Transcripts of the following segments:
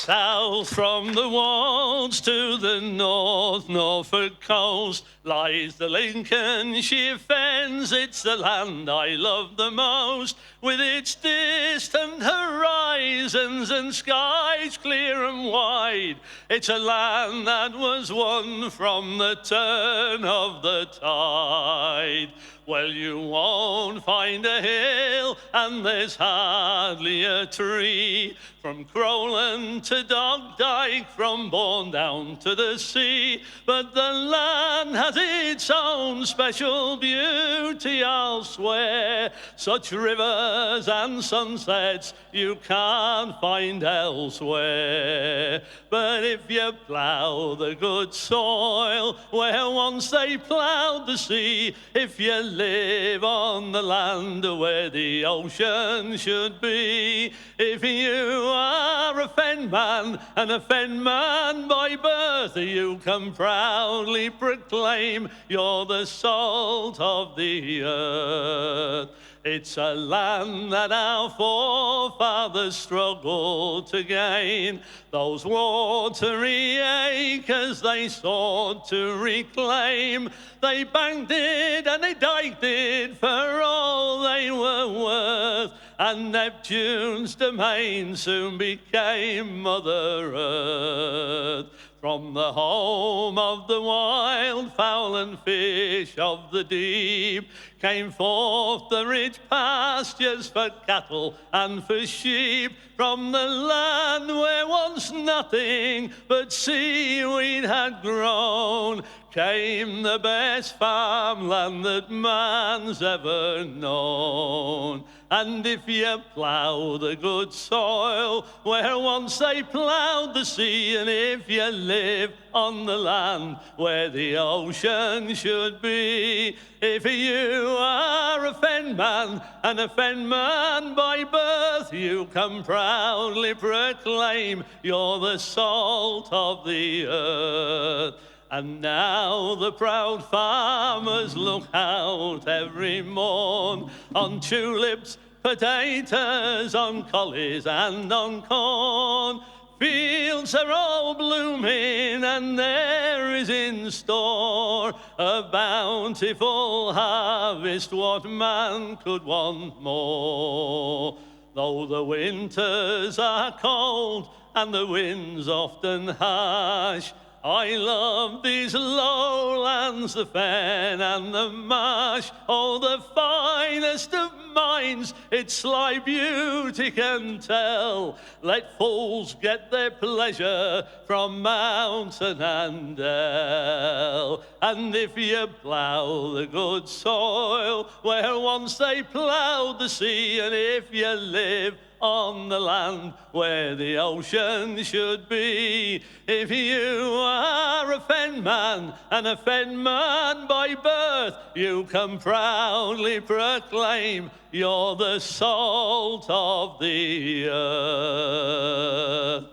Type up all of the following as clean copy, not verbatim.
South from the Wolds to the Norfolk coast lies the Lincolnshire fens. It's the land I love the most, with its distant horizons and skies clear and wide. It's a land that was won from the turn of the tide. Well, you won't find a hill, and there's hardly a tree, from Crowland to Dogdyke, from Bourne down to the sea. But the land has its own special beauty, I'll swear. Such rivers and sunsets you can't find elsewhere. But if you plough the good soil where once they ploughed the sea, if you live on the land where the ocean should be, if you are a Fenman and a Fenman by birth, you can proudly proclaim you're the salt of the earth. It's a land that our forefathers struggled to gain. Those watery acres they sought to reclaim. They banked it and they diked it for all they were worth. And Neptune's domain soon became Mother Earth. From the home of the wild fowl and fish of the deep came forth the rich pastures for cattle and for sheep. From the land where once nothing but seaweed had grown came the best farmland that man's ever known. And if you plough the good soil where once they ploughed the sea, and if you live on the land where the ocean should be, if you are a Fenman and a Fenman by birth, you can proudly proclaim you're the salt of the earth. And now the proud farmers look out every morn on tulips, potatoes, on collies and on corn. Fields are all blooming and there is in store a bountiful harvest, what man could want more? Though the winters are cold and the winds often harsh, I love these lowlands, the fen and the marsh. Oh, the finest of minds its sly beauty can tell. Let fools get their pleasure from mountain and dell. And if you plough the good soil where once they ploughed the sea, and if you live on the land where the ocean should be, if you are a Fenman and a Fenman by birth, you can proudly proclaim you're the salt of the earth.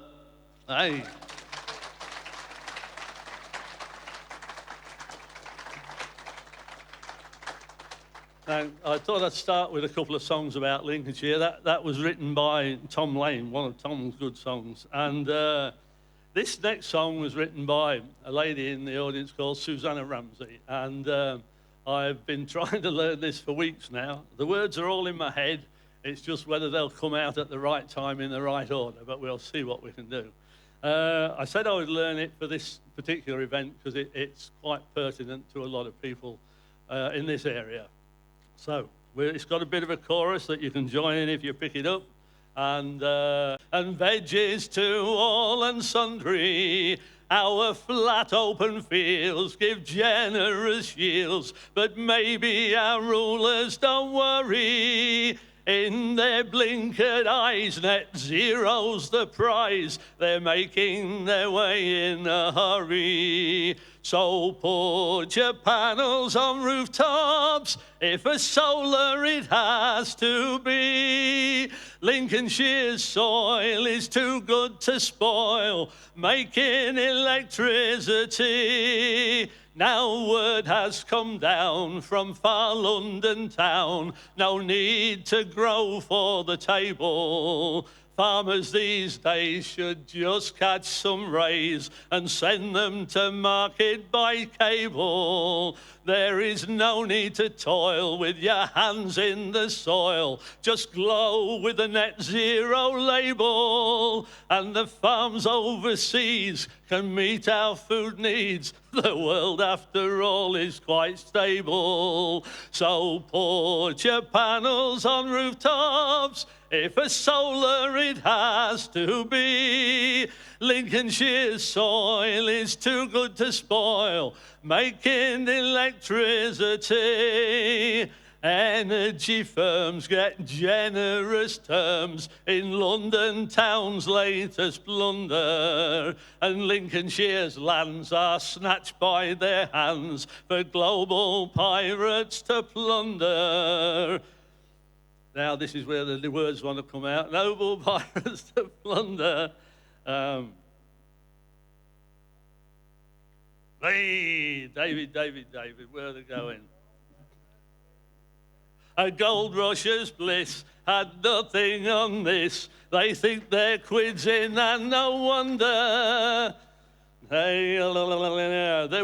Hey. Now, I thought I'd start with a couple of songs about Lincolnshire. That was written by Tom Lane, one of Tom's good songs. And this next song was written by a lady in the audience called Susanna Ramsey. And I've been trying to learn this for weeks now. The words are all in my head. It's just whether they'll come out at the right time in the right order, but we'll see what we can do. I said I would learn it for this particular event because it's quite pertinent to a lot of people in this area. So it's got a bit of a chorus that you can join in if you pick it up. And veggies to all and sundry, our flat open fields give generous yields, but maybe our rulers don't worry. In their blinkered eyes, net zero's the prize. They're making their way in a hurry. So put your panels on rooftops, if a solar it has to be. Lincolnshire's soil is too good to spoil, making electricity. Now word has come down from far London town, no need to grow for the table. Farmers these days should just catch some rays and send them to market by cable. There is no need to toil with your hands in the soil. Just glow with the net zero label, and the farms overseas can meet our food needs. The world, after all, is quite stable. So put your panels on rooftops, if a solar it has to be. Lincolnshire soil is too good to spoil, making electricity. Energy firms get generous terms in London town's latest blunder, and Lincolnshire's lands are snatched by their hands for global pirates to plunder. Now this is where the words want to come out. Noble pirates to plunder. Hey, David, where are they going? A gold rusher's bliss had nothing on this. They think their quid's in, and no wonder. They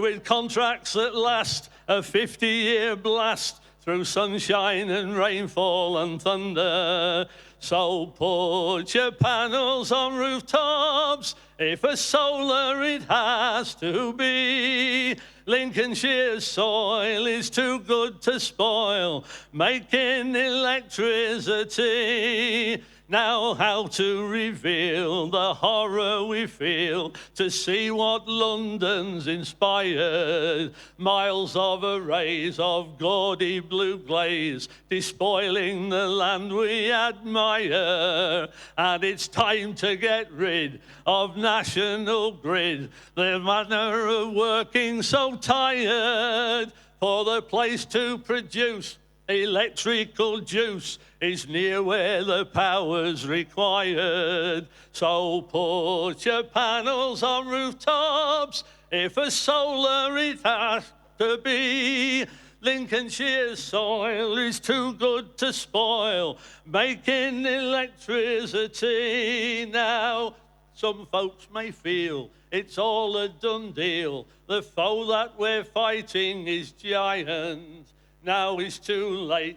with contracts that last a 50-year blast through sunshine and rainfall and thunder. So put your panels on rooftops, if a solar it has to be. Lincolnshire soil is too good to spoil, making electricity. Now how to reveal the horror we feel to see what London's inspired. Miles of arrays of gaudy blue glaze, despoiling the land we admire. And it's time to get rid of National Grid, the manner of working so tired. For the place to produce electrical juice is near where the power's required. So put your panels on rooftops, if a solar it has to be. Lincolnshire soil is too good to spoil, making electricity. Now some folks may feel it's all a done deal. The foe that we're fighting is giant. Now it's too late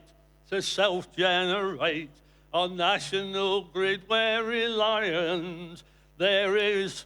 to self-generate. On National Grid we're reliant. There is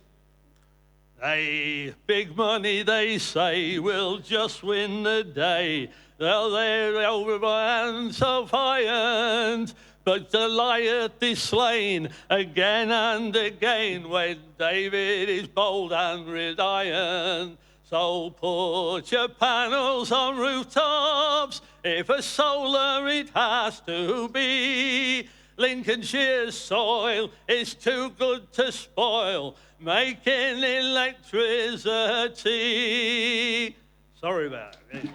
big money, they say, will just win the day. They're over by hands of giant. But Goliath is slain again and again when David is bold and reliant. So put your panels on rooftops, if a solar it has to be. Lincolnshire soil is too good to spoil, making electricity. Sorry about it.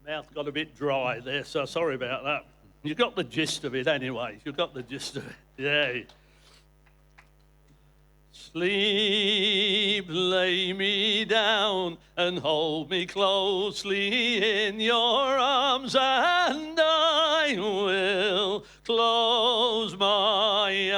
Mouth got a bit dry there, so sorry about that. You got the gist of it anyway. You got the gist of it. Yeah. Sleep, lay me down and hold me closely in your arms, and I will close my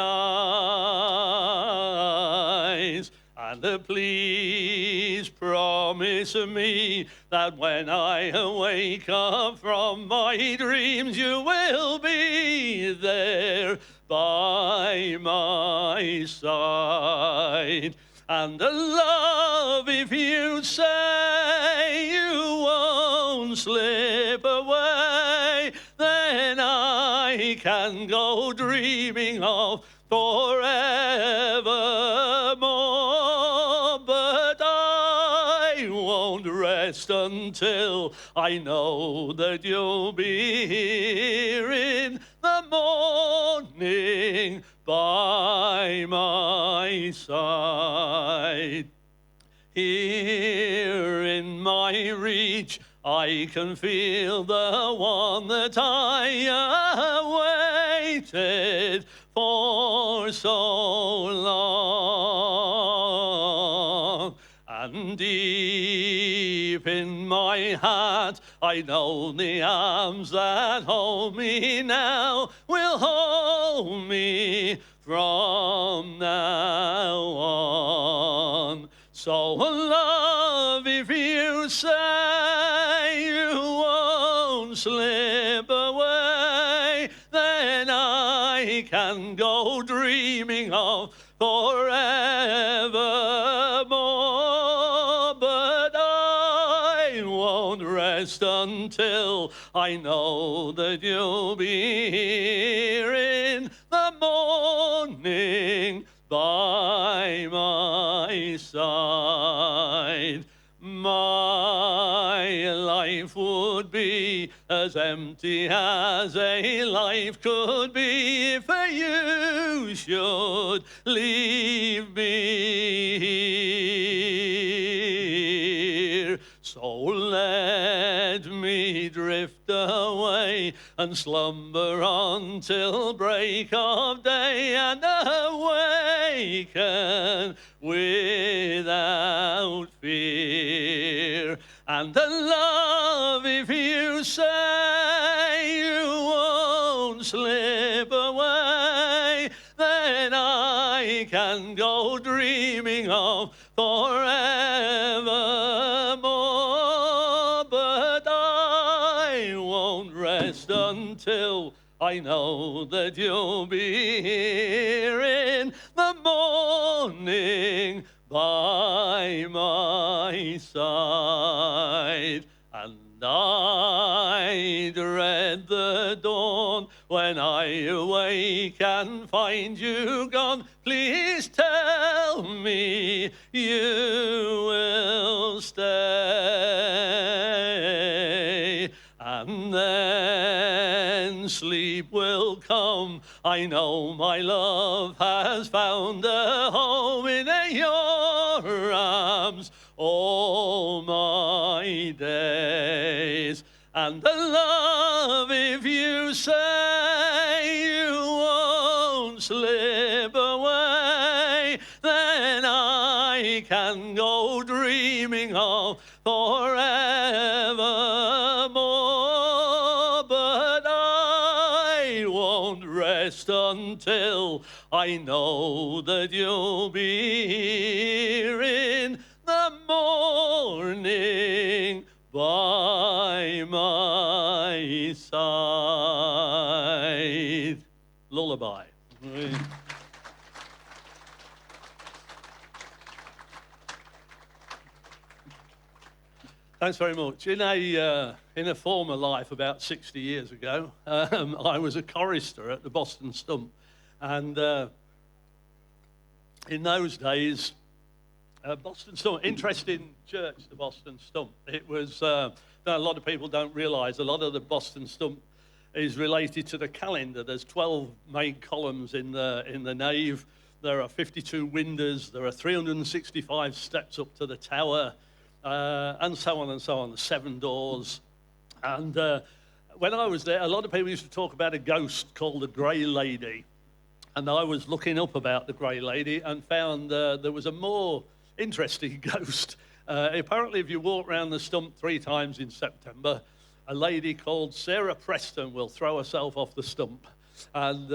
eyes. And please promise me that when I wake up from my dreams, you will be there by my side. And love, if you say you won't slip away, then I can go dreaming of forevermore. But I won't rest until I know that you'll be here in the morning by my side. Here in my reach I can feel the one that I awaited for so long. And deep in my heart, I know the arms that hold me now will hold me from now on. So love, if you say you won't slip away, then I can go dreaming of forevermore. But I won't rest until I know that you'll be here in the morning by my side. My life would be as empty as a life could be if you should leave me here. So let me drift away and slumber until break of day, and awaken without fear. And the love, if you say you won't slip away, then I can go dreaming of forevermore. But I won't rest until I know that you'll be here in the morning by my side. And I dread the dawn when I awake and find you gone. Please tell me you will stay, and then sleep will come. I know my love has found a home in your arms all my days. And the love, if you say you won't slip away, then I can go dreaming of forevermore. But I won't rest until I know that you'll be here in the morning by my side. Lullaby. Thanks very much. In a former life, about 60 years ago, I was a chorister at the Boston Stump, and in those days, Boston Stump, interesting church, the Boston Stump. It was, a lot of people don't realise, a lot of the Boston Stump is related to the calendar. There's 12 main columns in the nave. There are 52 windows. There are 365 steps up to the tower, and so on and so on. The 7 doors. And when I was there, a lot of people used to talk about a ghost called the Grey Lady. And I was looking up about the Grey Lady and found there was a more interesting ghost. Apparently, if you walk around the stump 3 times in September, a lady called Sarah Preston will throw herself off the stump and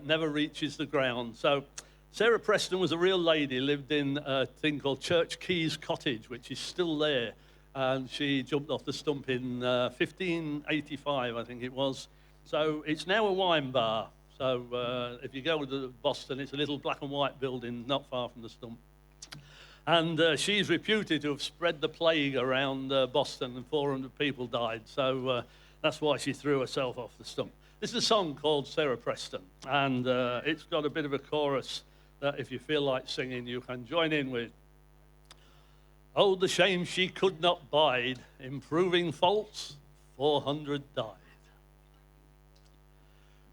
never reaches the ground. So Sarah Preston was a real lady, lived in a thing called Church Keys Cottage, which is still there. And she jumped off the stump in 1585, I think it was. So it's now a wine bar. So if you go to Boston, it's a little black and white building not far from the stump. And she's reputed to have spread the plague around Boston, and 400 people died. So that's why she threw herself off the stump. This is a song called Sarah Preston, and it's got a bit of a chorus that if you feel like singing, you can join in with. Oh, the shame she could not bide, improving faults, 400 died.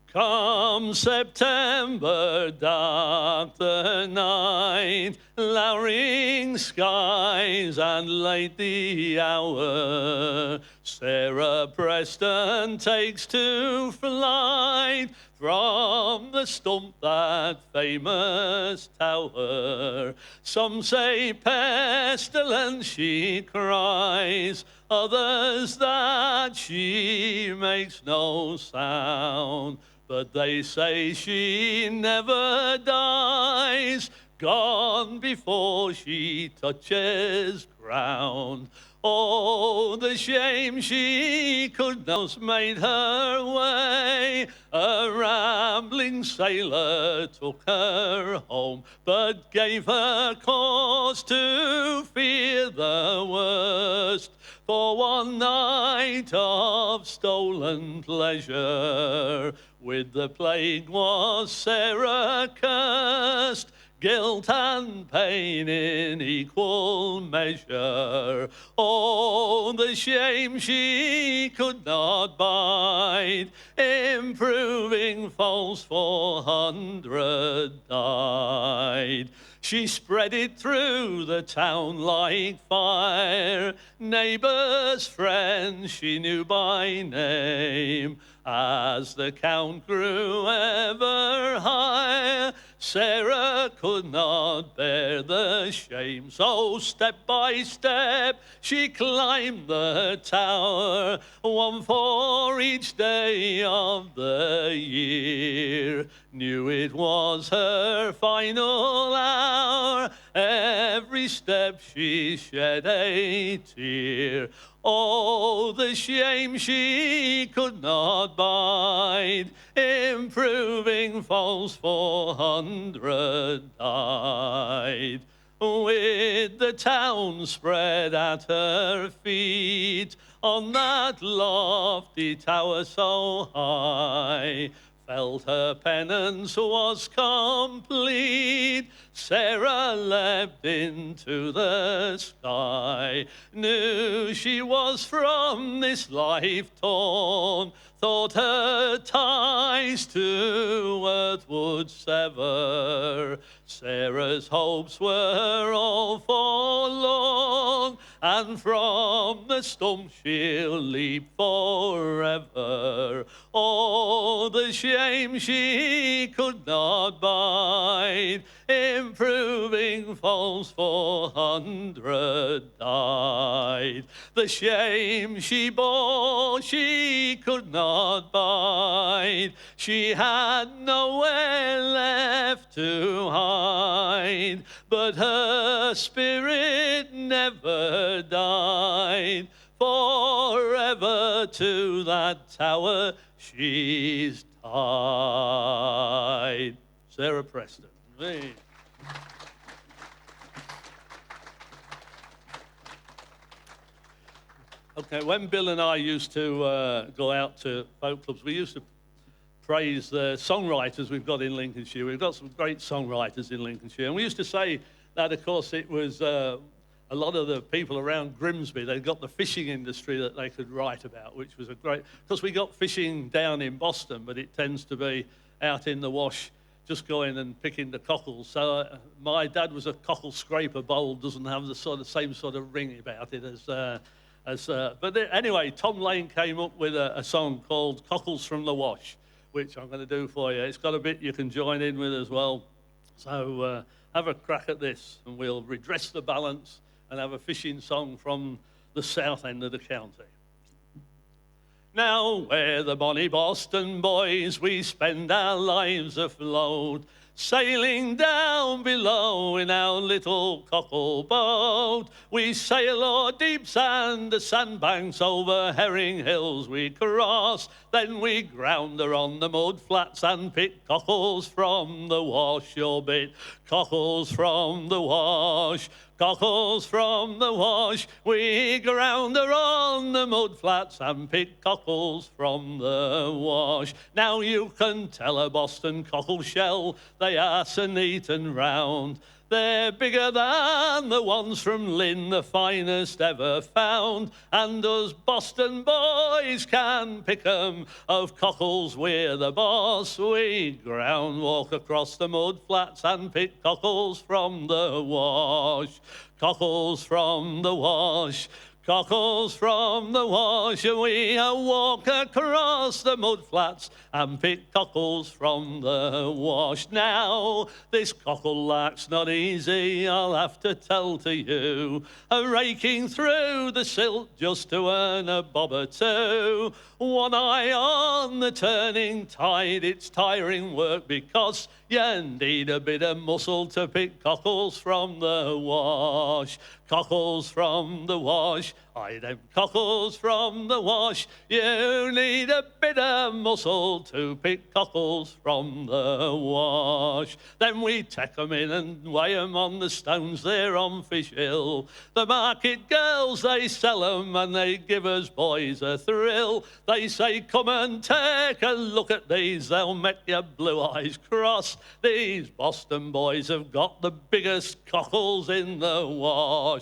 Come September, dark the night, lowering skies and late the hour, Sarah Preston takes to flight from the stump, that famous tower. Some say pestilence she cries, others that she makes no sound. But they say she never dies, gone before she touches ground. Oh, the shame she could not made her way. A rambling sailor took her home, but gave her cause to fear the worst. For one night of stolen pleasure, with the plague was Sarah cursed. Guilt and pain in equal measure. Oh, the shame she could not bide, improving false 400 died. She spread it through the town like fire, neighbours, friends she knew by name. As the count grew ever higher, Sarah could not bear the shame. So step by step she climbed the tower, one for each day of the year. Knew it was her final hour, every step she shed a tear. Oh, the shame she could not bide, improving false 400 died. With the town spread at her feet, on that lofty tower so high, felt her penance was complete. Sarah leapt into the sky, knew she was from this life torn, thought her ties to earth would sever. Sarah's hopes were all forlorn, and from the stump she'll leap forever. Oh, the shame she could not bide, improving false 400 died. The shame she bore she could not bide, she had nowhere left to hide, but her spirit never died. Forever to that tower she's tied. Sarah Preston. Hey. Okay, when Bill and I used to go out to folk clubs, we used to praise the songwriters we've got in Lincolnshire. We've got some great songwriters in Lincolnshire. And we used to say that, of course, it was a lot of the people around Grimsby, they've got the fishing industry that they could write about, which was a great... Because we got fishing down in Boston, but it tends to be out in the wash, just going and picking the cockles. So my dad was a cockle scraper bowl, doesn't have the same sort of ring about it but anyway, Tom Lane came up with a song called Cockles from the Wash, which I'm going to do for you. It's got a bit you can join in with as well. So have a crack at this, and we'll redress the balance and have a fishing song from the south end of the county. Now, where the bonny Boston boys, we spend our lives afloat, sailing down below in our little cockle boat. We sail o'er deep sand, the sandbanks over herring hills we cross. Then we grounder on the mud flats and pick cockles from the wash, your bit. Cockles from the wash, cockles from the wash. We grounder on the mud flats and pick cockles from the wash. Now you can tell a Boston cockle shell, they are so neat and round. They're bigger than the ones from Lynn, the finest ever found. And us Boston boys can pick 'em, of cockles we're the boss. We ground walk across the mud flats and pick cockles from the wash. Cockles from the wash, Cockles from the wash, we walk across the mud flats and pick cockles from the wash. Now, this cockle lark's not easy, I'll have to tell to you. Raking through the silt just to earn a bob or two. One eye on the turning tide, it's tiring work because you need a bit of muscle to pick cockles from the wash. Cockles from the wash, aye them cockles from the wash. You need a bit of muscle to pick cockles from the wash. Then we take 'em in and weigh 'em on the stones there on Fish Hill. The market girls, they sell 'em and they give us boys a thrill. They say, come and take a look at these, they'll make your blue eyes cross. These Boston boys have got the biggest cockles in the wash.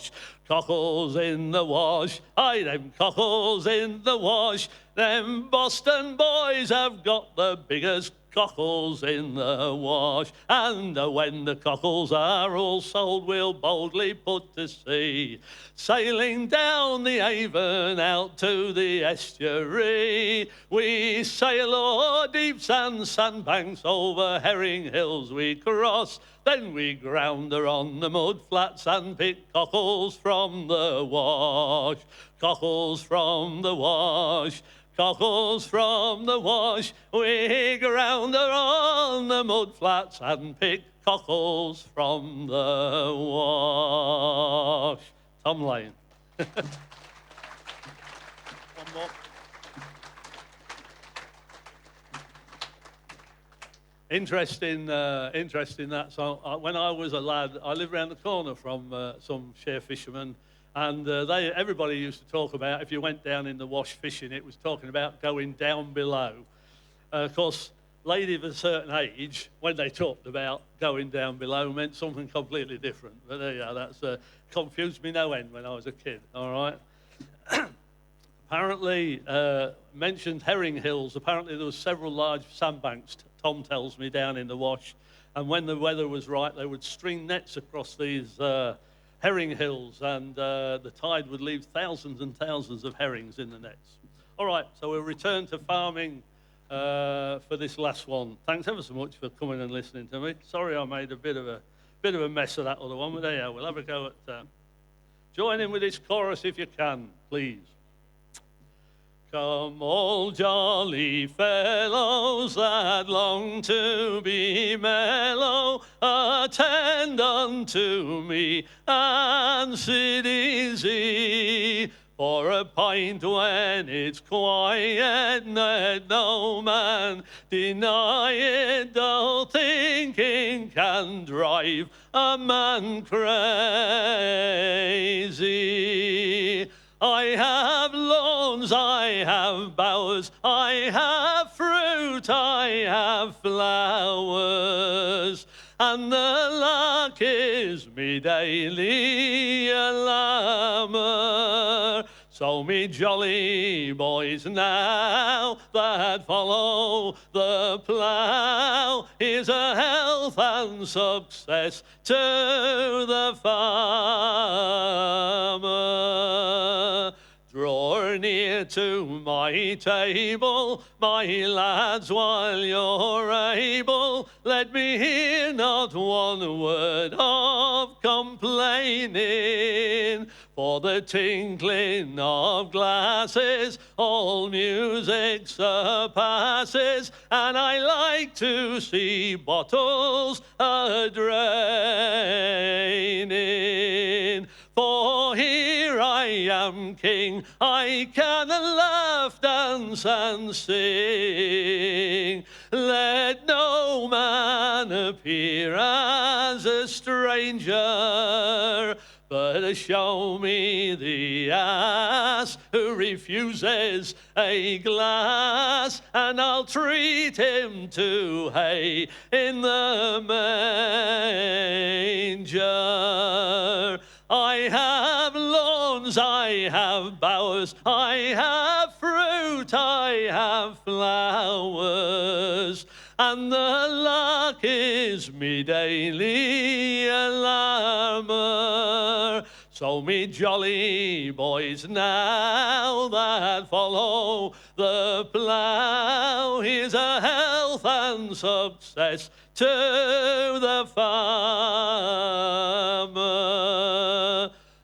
Cockles in the wash, aye, them cockles in the wash. Them Boston boys have got the biggest cockles in the wash. And when the cockles are all sold, we'll boldly put to sea, sailing down the Avon out to the estuary. We sail o'er deep sandbanks, over herring hills we cross. Then we ground her on the mud flats and pick cockles from the wash. Cockles from the wash. Cockles from the wash. We ground her on the mud flats and pick cockles from the wash. Tom Lane. One more. Interesting that. So when I was a lad, I lived around the corner from some share fishermen, and everybody used to talk about, if you went down in the wash fishing, it was talking about going down below. Of course, ladies of a certain age, when they talked about going down below, meant something completely different. But there you go, that's confused me no end when I was a kid, all right? Apparently, mentioned herring hills, apparently there were several large sandbanks, Tom tells me, down in the wash, and when the weather was right, they would string nets across these herring hills, and the tide would leave thousands and thousands of herrings in the nets. All right, so we'll return to farming for this last one. Thanks ever so much for coming and listening to me. Sorry I made a bit of a mess of that other one, but there, we'll have a go at join in with this chorus if you can, please. Come, all jolly fellows that long to be mellow, attend unto me and sit easy. For a pint when it's quiet, let no man deny it, though thinking can drive a man crazy. I have lawns, I have bowers, I have fruit, I have flowers, and the lark is me daily alarmer. So me jolly boys now that follow the plough, here's a health and success to the farmer. Draw near to my table, my lads, while you're able. Let me hear not one word of complaining. For the tinkling of glasses all music surpasses, and I like to see bottles a-draining. For here I am king, I can laugh, dance and sing. Let no man appear as a stranger, but show me the ass who refuses a glass, and I'll treat him to hay in the manger. I have lawns, I have bowers, I have fruit, I have flowers, and the lark is me daily alarmer. So me jolly boys now that follow the plough, here's a health and success to the farmer.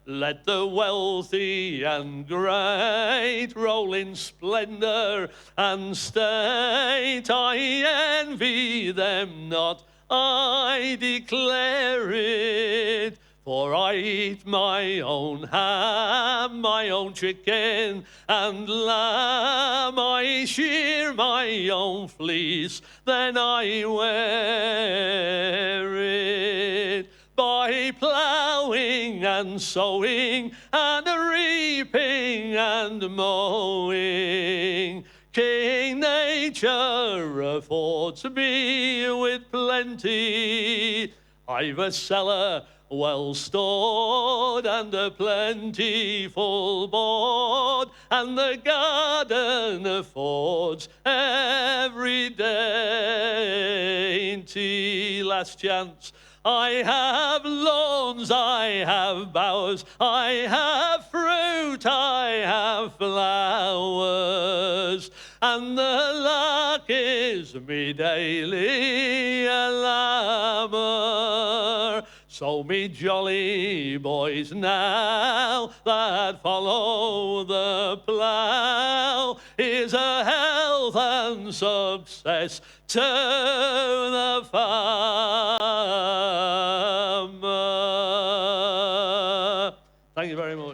Let the wealthy and great roll in splendour and state. I envy them not, I declare it. For I eat my own ham, my own chicken and lamb. I shear my own fleece, then I wear it. By ploughing and sowing and reaping and mowing, King Nature affords me with plenty. I've a cellar well stored and a plentiful board, and the garden affords every dainty. Last chance. I have lawns, I have bowers, I have fruit, I have flowers, and the lark is me daily alarmer. So me jolly boys now that follow the plough, is a health and success to the farmer. Thank you very much.